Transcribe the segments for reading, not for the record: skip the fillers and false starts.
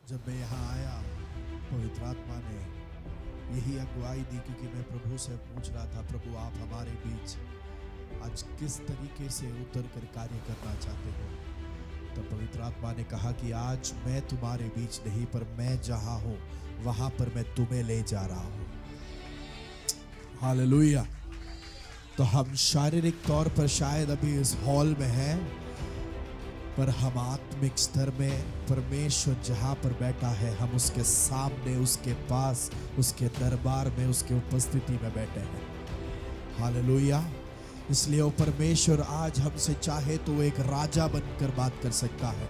जब मैं यहाँ आया, पवित्र आत्मा ने यही अगुवाई दी, क्योंकि मैं प्रभु से पूछ रहा था, प्रभु आप हमारे बीच आज किस तरीके से उतर कर कार्य करना चाहते हो। तो पवित्र आत्मा ने कहा कि आज मैं तुम्हारे बीच नहीं, पर मैं जहाँ हूँ वहाँ पर मैं तुम्हें ले जा रहा हूँ। हालेलुया। तो हम शारीरिक तौर पर शायद अभी इस हॉल में हैं, पर हम आत्मिक स्तर में परमेश्वर जहाँ पर बैठा है, हम उसके सामने, उसके पास, उसके दरबार में, उसके उपस्थिति में बैठे हैं। हालेलुया। इसलिए वो परमेश्वर आज हमसे चाहे तो एक राजा बनकर बात कर सकता है,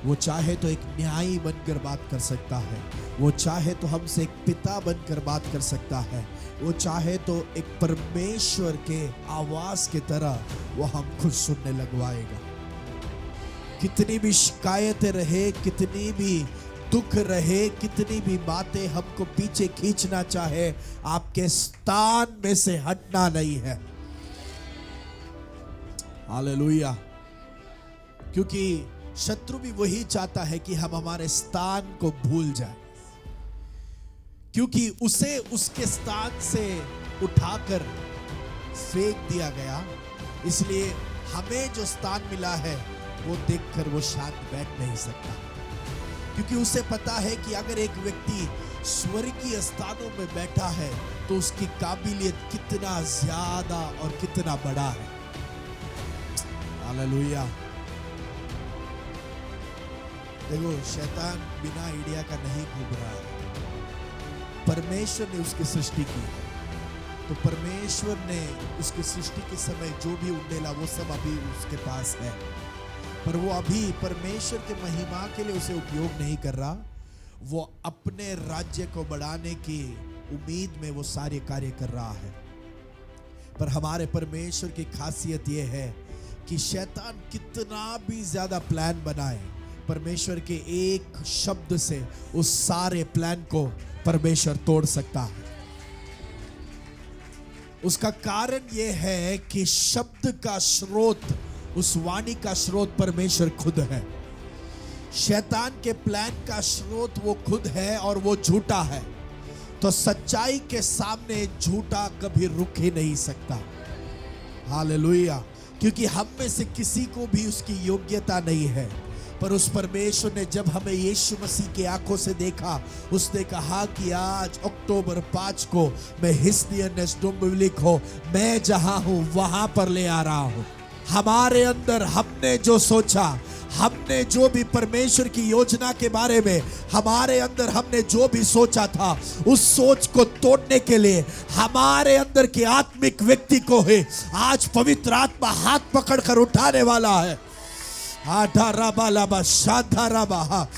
वो चाहे तो एक न्यायी बनकर बात कर सकता है, वो चाहे तो हमसे एक पिता बनकर बात कर सकता है, वो चाहे तो एक परमेश्वर के आवाज की तरह वो हम खुद सुनने लगवाएगा। कितनी भी शिकायतें रहे, कितनी भी दुख रहे, कितनी भी बातें हमको पीछे खींचना चाहे, आपके स्थान में से हटना नहीं है। हालेलुया। क्योंकि शत्रु भी वही चाहता है कि हम हमारे स्थान को भूल जाएं, क्योंकि उसे उसके स्थान से उठाकर फेंक दिया गया। इसलिए हमें जो स्थान मिला है वो देखकर वो शांत बैठ नहीं सकता, क्योंकि उसे पता है कि अगर एक व्यक्ति स्वर्गीय स्थानों में बैठा है तो उसकी काबिलियत कितना ज्यादा और कितना बड़ा है। हालेलुया। देखो, शैतान बिना आइडिया का नहीं घूम रहा है। परमेश्वर ने उसकी सृष्टि की है, तो परमेश्वर ने उसकी सृष्टि के समय जो भी उंडेला वो सब अभी उसके पास है, पर वो अभी परमेश्वर के महिमा के लिए उसे उपयोग नहीं कर रहा। वो अपने राज्य को बढ़ाने की उम्मीद में वो सारे कार्य कर रहा है। पर हमारे परमेश्वर की खासियत ये है कि शैतान कितना भी ज्यादा प्लान बनाए, परमेश्वर के एक शब्द से उस सारे प्लान को परमेश्वर तोड़ सकता है। उसका कारण यह है कि शब्द का स्रोत, उस वाणी का स्रोत परमेश्वर खुद है। शैतान के प्लान का स्रोत वो खुद है और वो झूठा है, तो सच्चाई के सामने झूठा कभी रुक ही नहीं सकता। हालेलुया। क्योंकि हम में से किसी को भी उसकी योग्यता नहीं है, पर उस परमेश्वर ने जब हमें यीशु मसीह की आंखों से देखा, उसने कहा कि आज अक्टूबर 5 को मैं हिस्नियस डुम्बविली को मैं जहां हूं वहां पर ले आ रहा हूं। हमारे अंदर हमने जो सोचा, हमने जो भी परमेश्वर की योजना के बारे में हमारे अंदर हमने जो भी सोचा था, उस सोच को तोड़ने के लिए हमारे अंदर के आत्मिक व्यक्ति को है आज पवित्र आत्मा हाथ पकड़कर उठाने वाला है। आधा राबा लाबा शाधा राबा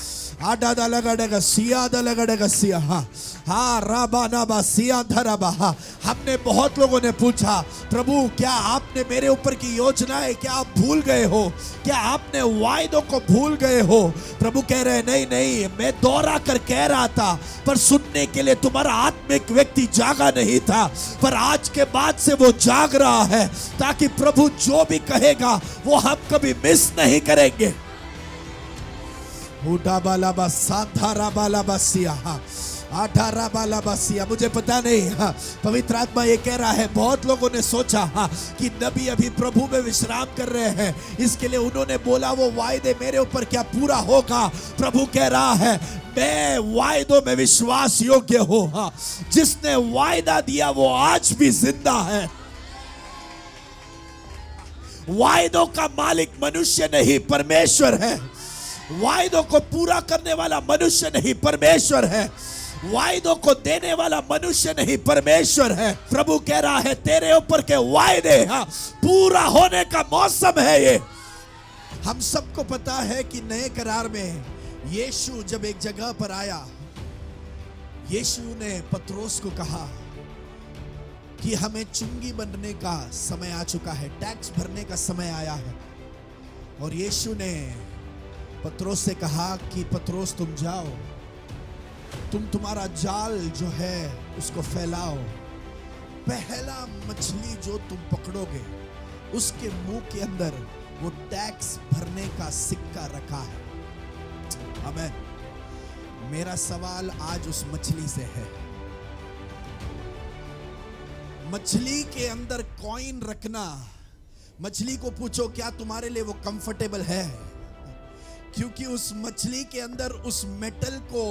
आधा दलगड़ेगा सिया दलगड़ेगा सिया हाँ राबा नाबा सिया धराबा। हमने बहुत लोगों ने पूछा, प्रभु क्या आपने मेरे ऊपर की योजनाएं क्या आप भूल गए हो, क्या आपने वायदों को भूल गए हो। प्रभु कह रहे नहीं नहीं, मैं दोहरा कर कह रहा था, पर सुनने के लिए तुम्हारा आत्मिक व्यक्ति जागा नहीं था, पर आज के बाद से वो जाग रहा है, ताकि प्रभु जो भी कहेगा वो हम कभी मिस नहीं करेंगे। मुझे पता नहीं, पवित्र आत्मा ये कह रहा है, बहुत लोगों ने सोचा कि नबी अभी प्रभु में विश्राम कर रहे हैं, इसके लिए उन्होंने बोला वो वायदे मेरे ऊपर क्या पूरा होगा। प्रभु कह रहा है मैं वायदों में विश्वास योग्य हूं, जिसने वायदा दिया वो आज भी जिंदा है। वायदों का मालिक मनुष्य नहीं परमेश्वर है, वायदों को पूरा करने वाला मनुष्य नहीं परमेश्वर है, वायदों को देने वाला मनुष्य नहीं परमेश्वर है। प्रभु कह रहा है तेरे ऊपर के वायदे पूरा होने का मौसम है ये। हम सबको पता है कि नए करार में यीशु जब एक जगह पर आया, यीशु ने पत्रोस को कहा कि हमें चुंगी बनने का समय आ चुका है, टैक्स भरने का समय आया है। और यीशु ने पत्रोस से कहा कि पत्रोस तुम जाओ, तुम तुम्हारा जाल जो है उसको फैलाओ, पहला मछली जो तुम पकड़ोगे उसके मुंह के अंदर वो टैक्स भरने का सिक्का रखा है। आमीन। मेरा सवाल आज उस मछली से है। मछली के अंदर कॉइन रखना, मछली को पूछो क्या तुम्हारे लिए वो कंफर्टेबल है? क्योंकि उस मछली के अंदर उस मेटल को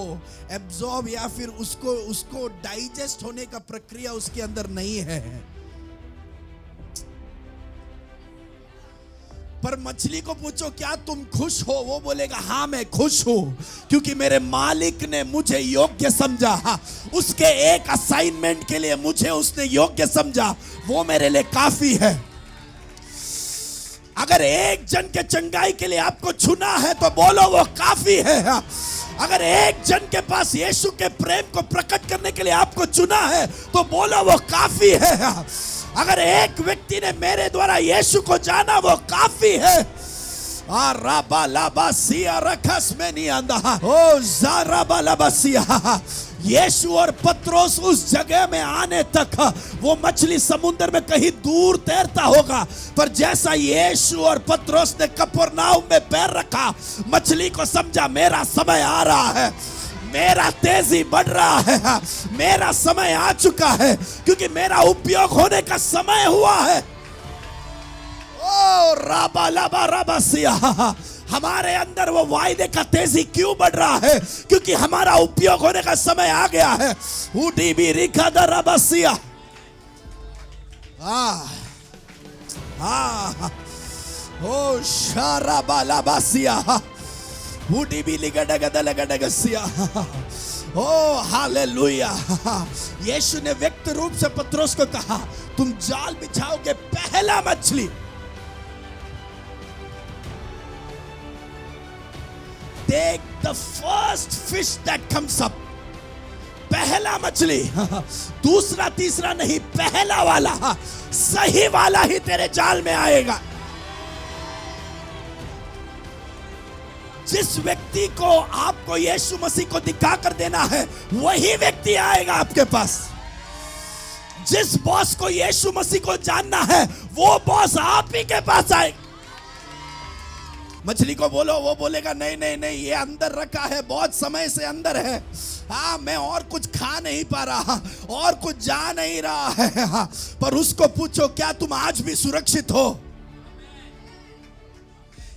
एब्जॉर्ब या फिर उसको डाइजेस्ट होने का प्रक्रिया उसके अंदर नहीं है। पर मछली को पूछो क्या तुम खुश हो? वो बोलेगा हाँ मैं खुश हूं, क्योंकि मेरे मालिक ने मुझे योग्य समझा। उसके एक असाइनमेंट के लिए मुझे उसने योग्य समझा, वो मेरे लिए काफी है। अगर एक जन के चंगाई के लिए आपको चुना है तो बोलो वो काफी है। अगर एक जन के पास यीशु के प्रेम को प्रकट करने के लिए आपको चुना है तो बोलो वो काफी है। अगर एक व्यक्ति ने मेरे द्वारा यीशु को जाना वो काफी है। राबा लाबा सिया रखस में नहीं आंदा। ओ जाराबा लाबा सिया। यीशु और पत्रोस उस जगह में आने तक वो मछली समुद्र में कहीं दूर तैरता होगा, पर जैसा यीशु और पत्रोस ने कफरनाहूम में पैर रखा, मछली को समझा मेरा समय आ रहा है, मेरा तेजी बढ़ रहा है, मेरा समय आ चुका है, क्योंकि मेरा उपयोग होने का समय हुआ है। ओ राबा लाबा राबा सिया। हमारे अंदर वो वायदे का तेजी क्यों बढ़ रहा है? क्योंकि हमारा उपयोग होने का समय आ गया है। उडी भी रिखा दा राबा सिया। ओ शाराबा लाबा सिया। उडी भी लिगडगदलगडग सिया। ओ हालेलुया। यीशु ने व्यक्त रूप से पत्रोस को कहा तुम जाल बिछाओगे, पहला मछली। Take the first fish that comes up. पहला मछली, दूसरा तीसरा नहीं, पहला वाला, सही वाला ही तेरे जाल में आएगा। जिस व्यक्ति को आपको यीशु मसीह को दिखा कर देना है वही व्यक्ति आएगा आपके पास। जिस बॉस को यीशु मसीह को जानना है वो बॉस आप ही के पास आएगा। मछली को बोलो, वो बोलेगा नहीं नहीं नहीं, ये अंदर रखा है, बहुत समय से अंदर है। हाँ मैं और कुछ खा नहीं पा रहा, और कुछ जा नहीं रहा है। हाँ, पर उसको पूछो क्या तुम आज भी सुरक्षित हो?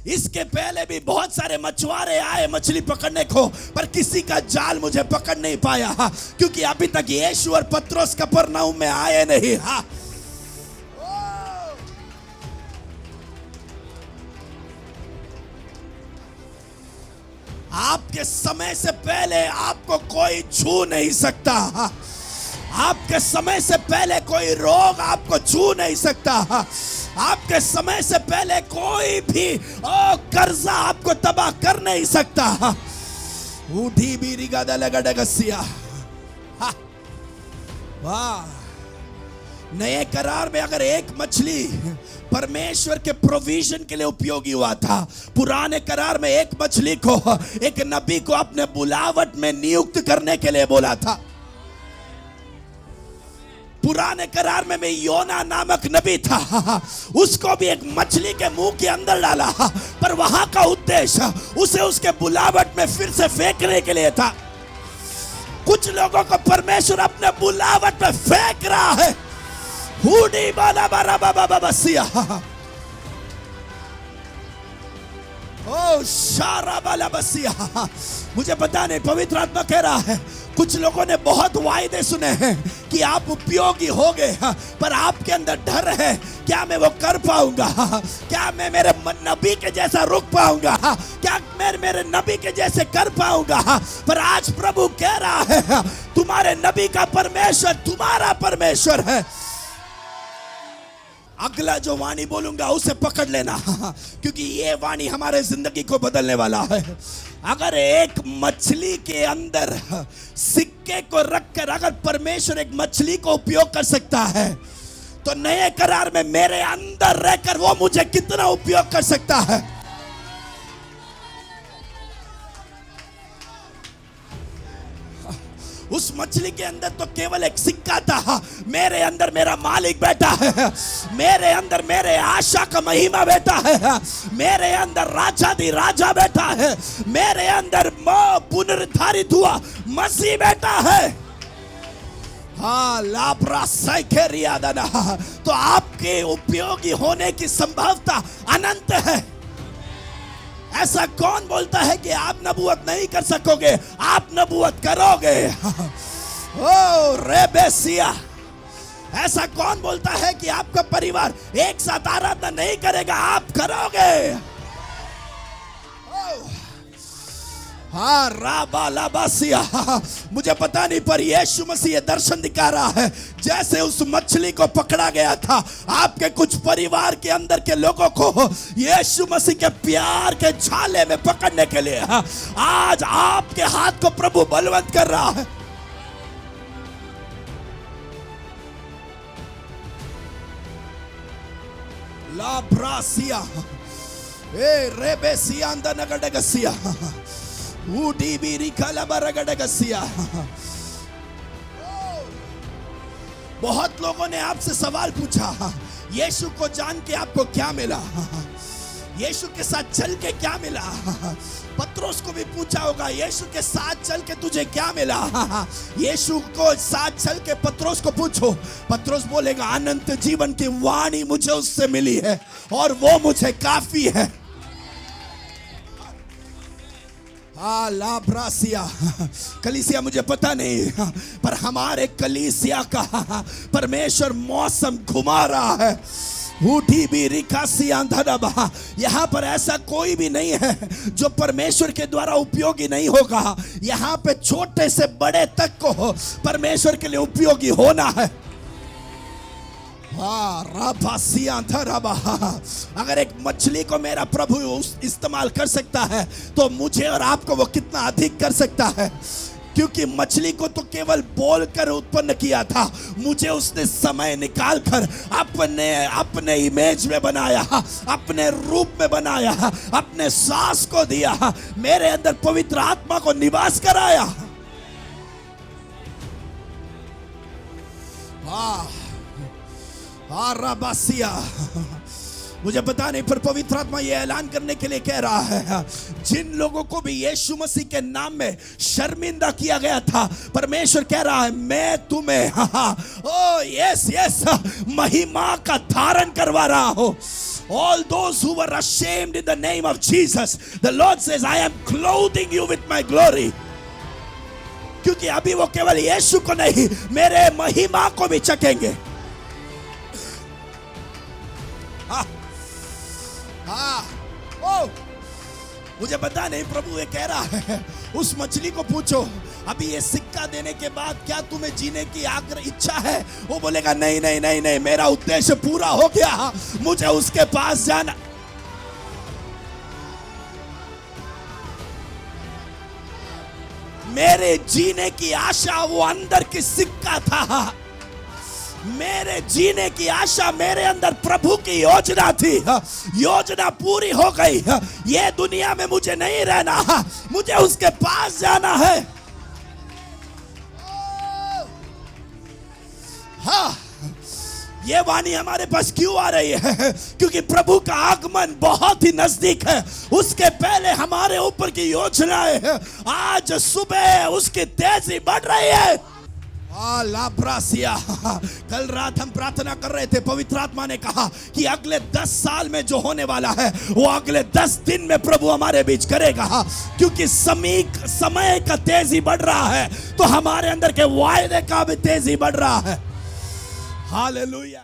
इसके पहले भी बहुत सारे मछुआरे आए मछली पकड़ने को, पर किसी का जाल मुझे पकड़ नहीं पाया, क्योंकि अभी तक यीशु और पत्रोस कफरनहूम में आए नहीं। हाँ आपके समय से पहले आपको कोई छू नहीं सकता। आपके समय से पहले कोई रोग आपको छू नहीं सकता। आपके समय से पहले कोई भी कर्जा आपको तबाह कर नहीं सकता। उठी भी रिगादा लगडगसिया। वाह, नए करार में अगर एक मछली परमेश्वर के प्रोविजन के लिए उपयोगी हुआ था, पुराने करार में एक मछली को एक नबी को अपने बुलावट में नियुक्त करने के लिए बोला था। पुराने करार में योना नामक नबी था, उसको भी एक मछली के मुंह के अंदर डाला, पर वहां का उद्देश्य उसे उसके बुलावट में फिर से फेंकने के लिए था। कुछ लोगों को परमेश्वर अपने बुलावट में फेंक रहा है। हुडी बाला बारा बाबा बाबा सिया। ओ शारा बाला बसिया। मुझे पता नहीं, पवित्र आत्मा कह रहा है कुछ लोगों ने बहुत वायदे सुने हैं कि आप उपयोगी हो गए, पर आपके अंदर डर है, क्या मैं वो कर पाऊंगा? क्या मैं मेरे नबी के जैसा रुक पाऊंगा? क्या मैं मेरे नबी के जैसे कर पाऊंगा? पर आज प्रभु कह रहा है तुम्हारे नबी का परमेश्वर तुम्हारा परमेश्वर है। अगला जो वाणी बोलूंगा उसे पकड़ लेना, क्योंकि ये वाणी हमारे जिंदगी को बदलने वाला है। अगर एक मछली के अंदर सिक्के को रखकर अगर परमेश्वर एक मछली को उपयोग कर सकता है, तो नए करार में मेरे अंदर रहकर वो मुझे कितना उपयोग कर सकता है। उस मछली के अंदर तो केवल एक सिक्का था, मेरे अंदर मेरा मालिक बैठा है, मेरे अंदर मेरे आशा का महिमा बैठा है, मेरे अंदर राजा दी राजा बैठा है, मेरे अंदर पुनरुत्थानित हुआ मसीह बैठा है। हाँ, लापरा सैखेरिया दाना, तो आपके उपयोगी होने की संभावना अनंत है। ऐसा कौन बोलता है कि आप नबूवत नहीं कर सकोगे? आप नबूवत करोगे। ओ रेबेसिया, ऐसा कौन बोलता है कि आपका परिवार एक साथ आराधना नहीं करेगा? आप करोगे। हाँ, राबा लाबासिया, मुझे पता नहीं पर यीशु मसीह दर्शन दिखा रहा है, जैसे उस मछली को पकड़ा गया था, आपके कुछ परिवार के अंदर के लोगों को यीशु मसीह के प्यार के झाले में पकड़ने के लिए आज आपके हाथ को प्रभु बलवंत कर रहा है। लाब्रासिया ए रेबेसिया अंदर नगडगसिया ऊडी बीरी काला बरगडगसिया। बहुत लोगों ने आपसे सवाल पूछा, यीशु को जान के आपको क्या मिला? यीशु के साथ चल के क्या मिला? पत्रोस को भी पूछा होगा, यीशु के साथ चल के तुझे क्या मिला? यीशु को साथ चल के पत्रोस को पूछो, पत्रोस बोलेगा अनंत जीवन की वाणी मुझे उससे मिली है और वो मुझे काफी है। लाब्रासिया, कलीसिया मुझे पता नहीं, पर हमारे कलीसिया का परमेश्वर मौसम घुमा रहा है। उठी भी रिकासिया धनबा, यहाँ पर ऐसा कोई भी नहीं है जो परमेश्वर के द्वारा उपयोगी नहीं होगा। यहाँ पे छोटे से बड़े तक को परमेश्वर के लिए उपयोगी होना है। अगर एक मछली को मेरा प्रभु इस्तेमाल कर सकता है तो मुझे और आपको वो कितना अधिक कर सकता है, क्योंकि मछली को तो केवल बोलकर उत्पन्न किया था, मुझे उसने समय निकालकर अपने इमेज में बनाया, अपने रूप में बनाया, अपने सांस को दिया, मेरे अंदर पवित्र आत्मा को निवास कराया। राबासिया, मुझे पता नहीं पर पवित्र आत्मा ये ऐलान करने के लिए कह रहा है, जिन लोगों को भी यीशु मसीह के नाम में शर्मिंदा किया गया था, परमेश्वर कह रहा है मैं तुम्हें ओ यस यस महिमा का धारण करवा रहा हूं। All those who were ashamed in the name of Jesus, the Lord says I am clothing you with my glory। क्योंकि अभी वो केवल यीशु को नहीं, मेरे महिमा को भी चखेंगे। मुझे पता नहीं प्रभु ये कह रहा है, उस मछली को पूछो अभी ये सिक्का देने के बाद क्या तुम्हें जीने की आग्रह इच्छा है? वो बोलेगा नहीं नहीं नहीं नहीं, मेरा उद्देश्य पूरा हो गया, मुझे उसके पास जाना। मेरे जीने की आशा वो अंदर की सिक्का था, मेरे जीने की आशा मेरे अंदर प्रभु की योजना थी, योजना पूरी हो गई। ये दुनिया में मुझे नहीं रहना, मुझे उसके पास जाना है। हाँ, ये वाणी हमारे पास क्यों आ रही है? क्योंकि प्रभु का आगमन बहुत ही नजदीक है। उसके पहले हमारे ऊपर की योजनाएं हैं, आज सुबह उसकी तेजी बढ़ रही है। लाब्रासिया, कल रात हम प्रार्थना कर रहे थे, पवित्र आत्मा ने कहा कि अगले 10 साल में जो होने वाला है वो अगले 10 दिन में प्रभु हमारे बीच करेगा, क्योंकि समय का तेजी बढ़ रहा है तो हमारे अंदर के वायदे का भी तेजी बढ़ रहा है। हालेलुया।